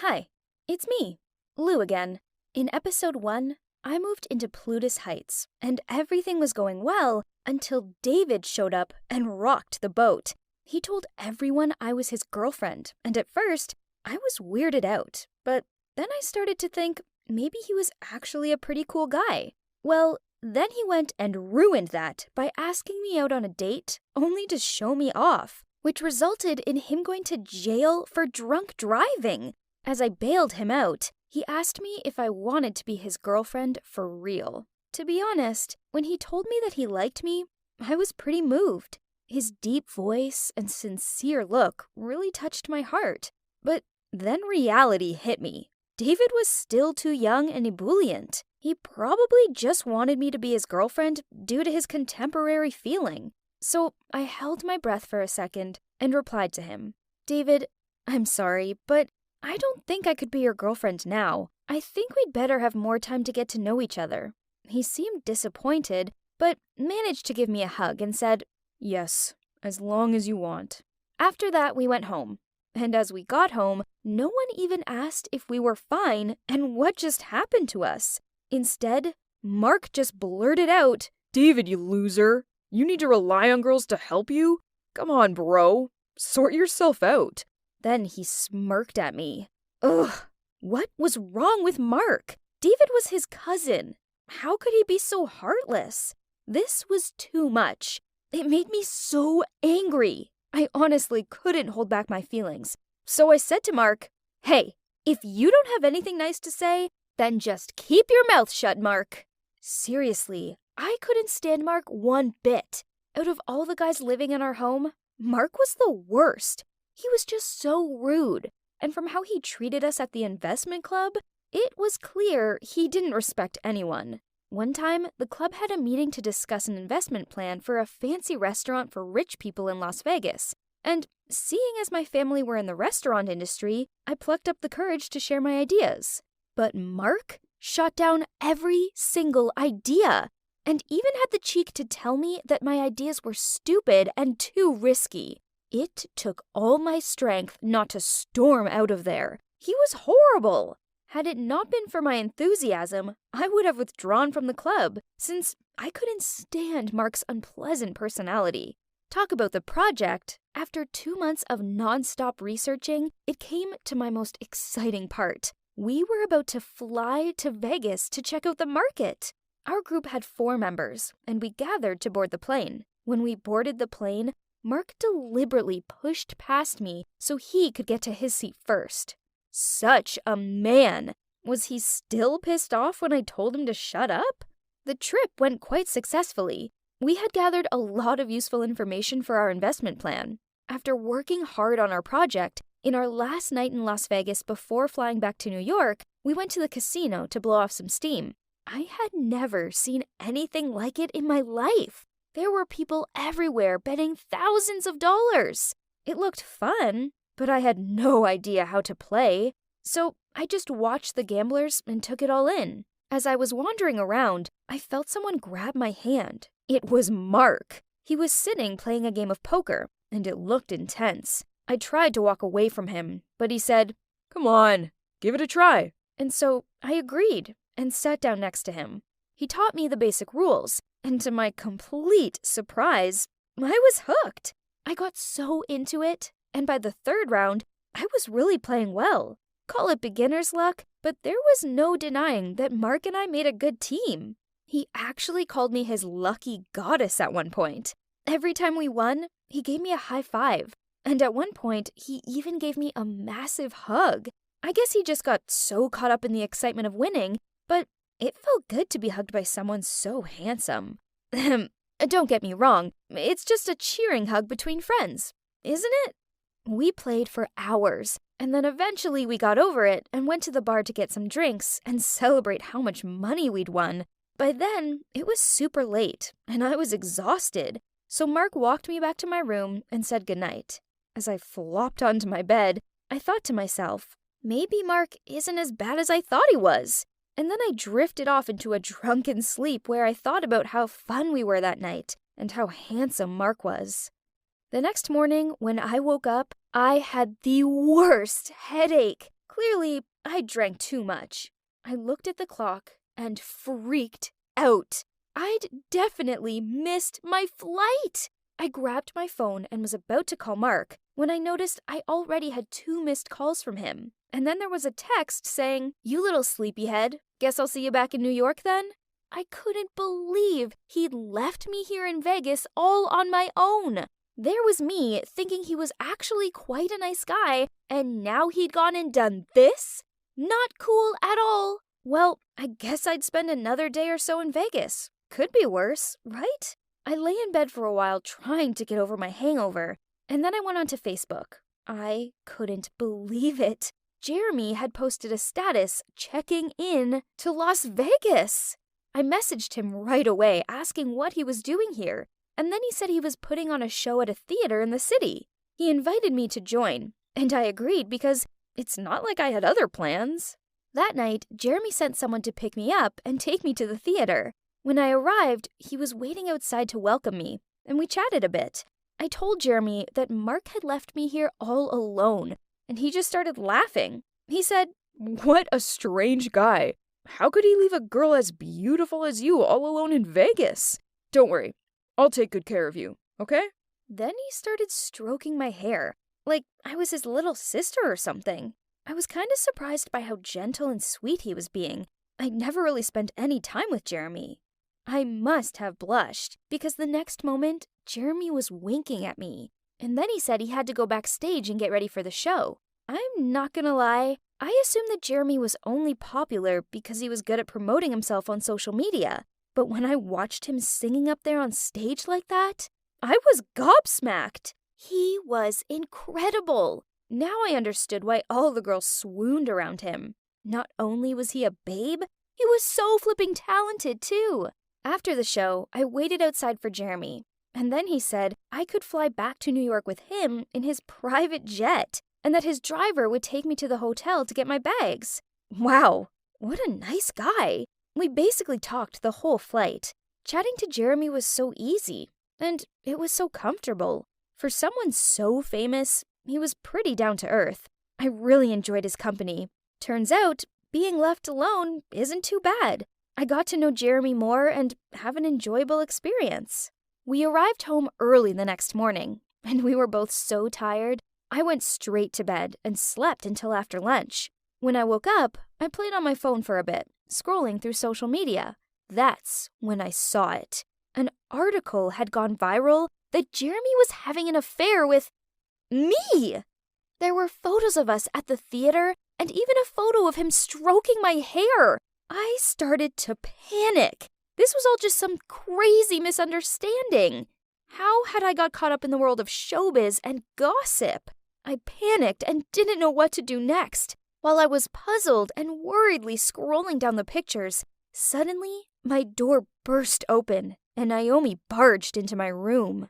Hi, it's me, Lou again. In episode 1, I moved into Plutus Heights, and everything was going well until David showed up and rocked the boat. He told everyone I was his girlfriend, and at first, I was weirded out. But then I started to think maybe he was actually a pretty cool guy. Well, then he went and ruined that by asking me out on a date only to show me off, which resulted in him going to jail for drunk driving. As I bailed him out, he asked me if I wanted to be his girlfriend for real. To be honest, when he told me that he liked me, I was pretty moved. His deep voice and sincere look really touched my heart. But then reality hit me. David was still too young and ebullient. He probably just wanted me to be his girlfriend due to his contemporary feeling. So I held my breath for a second and replied to him, "David, I'm sorry, but I don't think I could be your girlfriend now. I think we'd better have more time to get to know each other." He seemed disappointed, but managed to give me a hug and said, "Yes, as long as you want." After that, we went home. And as we got home, no one even asked if we were fine and what just happened to us. Instead, Mark just blurted out, "David, you loser. You need to rely on girls to help you? Come on, bro. Sort yourself out." Then he smirked at me. Ugh, what was wrong with Mark? David was his cousin. How could he be so heartless? This was too much. It made me so angry. I honestly couldn't hold back my feelings. So I said to Mark, "Hey, if you don't have anything nice to say, then just keep your mouth shut, Mark." Seriously, I couldn't stand Mark one bit. Out of all the guys living in our home, Mark was the worst. He was just so rude. And from how he treated us at the investment club, it was clear he didn't respect anyone. One time, the club had a meeting to discuss an investment plan for a fancy restaurant for rich people in Las Vegas. And seeing as my family were in the restaurant industry, I plucked up the courage to share my ideas. But Mark shot down every single idea, and even had the cheek to tell me that my ideas were stupid and too risky. It took all my strength not to storm out of there. He was horrible. Had it not been for my enthusiasm, I would have withdrawn from the club, since I couldn't stand Mark's unpleasant personality. Talk about the project. After 2 months of non-stop researching, it came to my most exciting part. We were about to fly to Vegas to check out the market. Our group had 4 members, and we gathered to board the plane. When we boarded the plane, Mark deliberately pushed past me so he could get to his seat first. Such a man! Was he still pissed off when I told him to shut up? The trip went quite successfully. We had gathered a lot of useful information for our investment plan. After working hard on our project, in our last night in Las Vegas before flying back to New York, we went to the casino to blow off some steam. I had never seen anything like it in my life. There were people everywhere betting thousands of dollars. It looked fun, but I had no idea how to play. So I just watched the gamblers and took it all in. As I was wandering around, I felt someone grab my hand. It was Mark. He was sitting playing a game of poker, and it looked intense. I tried to walk away from him, but he said, "Come on, give it a try." And so I agreed and sat down next to him. He taught me the basic rules, and to my complete surprise, I was hooked. I got so into it, and by the 3rd round, I was really playing well. Call it beginner's luck, but there was no denying that Mark and I made a good team. He actually called me his lucky goddess at one point. Every time we won, he gave me a high five, and at one point, he even gave me a massive hug. I guess he just got so caught up in the excitement of winning, but it felt good to be hugged by someone so handsome. Don't get me wrong, it's just a cheering hug between friends, isn't it? We played for hours, and then eventually we got over it and went to the bar to get some drinks and celebrate how much money we'd won. By then, it was super late, and I was exhausted, so Mark walked me back to my room and said goodnight. As I flopped onto my bed, I thought to myself, maybe Mark isn't as bad as I thought he was. And then I drifted off into a drunken sleep where I thought about how fun we were that night and how handsome Mark was. The next morning, when I woke up, I had the worst headache. Clearly, I drank too much. I looked at the clock and freaked out. I'd definitely missed my flight. I grabbed my phone and was about to call Mark when I noticed I already had 2 missed calls from him. And then there was a text saying, "You little sleepyhead, guess I'll see you back in New York then?" I couldn't believe he'd left me here in Vegas all on my own. There was me thinking he was actually quite a nice guy, and now he'd gone and done this? Not cool at all. Well, I guess I'd spend another day or so in Vegas. Could be worse, right? I lay in bed for a while trying to get over my hangover, and then I went onto Facebook. I couldn't believe it. Jeremy had posted a status checking in to Las Vegas. I messaged him right away asking what he was doing here, and then he said he was putting on a show at a theater in the city. He invited me to join, and I agreed because it's not like I had other plans. That night, Jeremy sent someone to pick me up and take me to the theater. When I arrived, he was waiting outside to welcome me, and we chatted a bit. I told Jeremy that Mark had left me here all alone, and he just started laughing. He said, "What a strange guy. How could he leave a girl as beautiful as you all alone in Vegas? Don't worry, I'll take good care of you, okay?" Then he started stroking my hair, like I was his little sister or something. I was kind of surprised by how gentle and sweet he was being. I'd never really spent any time with Jeremy. I must have blushed, because the next moment, Jeremy was winking at me. And then he said he had to go backstage and get ready for the show. I'm not gonna lie, I assumed that Jeremy was only popular because he was good at promoting himself on social media. But when I watched him singing up there on stage like that, I was gobsmacked. He was incredible. Now I understood why all the girls swooned around him. Not only was he a babe, he was so flipping talented too. After the show, I waited outside for Jeremy, and then he said I could fly back to New York with him in his private jet, and that his driver would take me to the hotel to get my bags. Wow, what a nice guy. We basically talked the whole flight. Chatting to Jeremy was so easy, and it was so comfortable. For someone so famous, he was pretty down to earth. I really enjoyed his company. Turns out, being left alone isn't too bad. I got to know Jeremy more and have an enjoyable experience. We arrived home early the next morning, and we were both so tired, I went straight to bed and slept until after lunch. When I woke up, I played on my phone for a bit, scrolling through social media. That's when I saw it. An article had gone viral that Jeremy was having an affair with me. There were photos of us at the theater and even a photo of him stroking my hair. I started to panic. This was all just some crazy misunderstanding. How had I got caught up in the world of showbiz and gossip? I panicked and didn't know what to do next. While I was puzzled and worriedly scrolling down the pictures, suddenly my door burst open and Naomi barged into my room.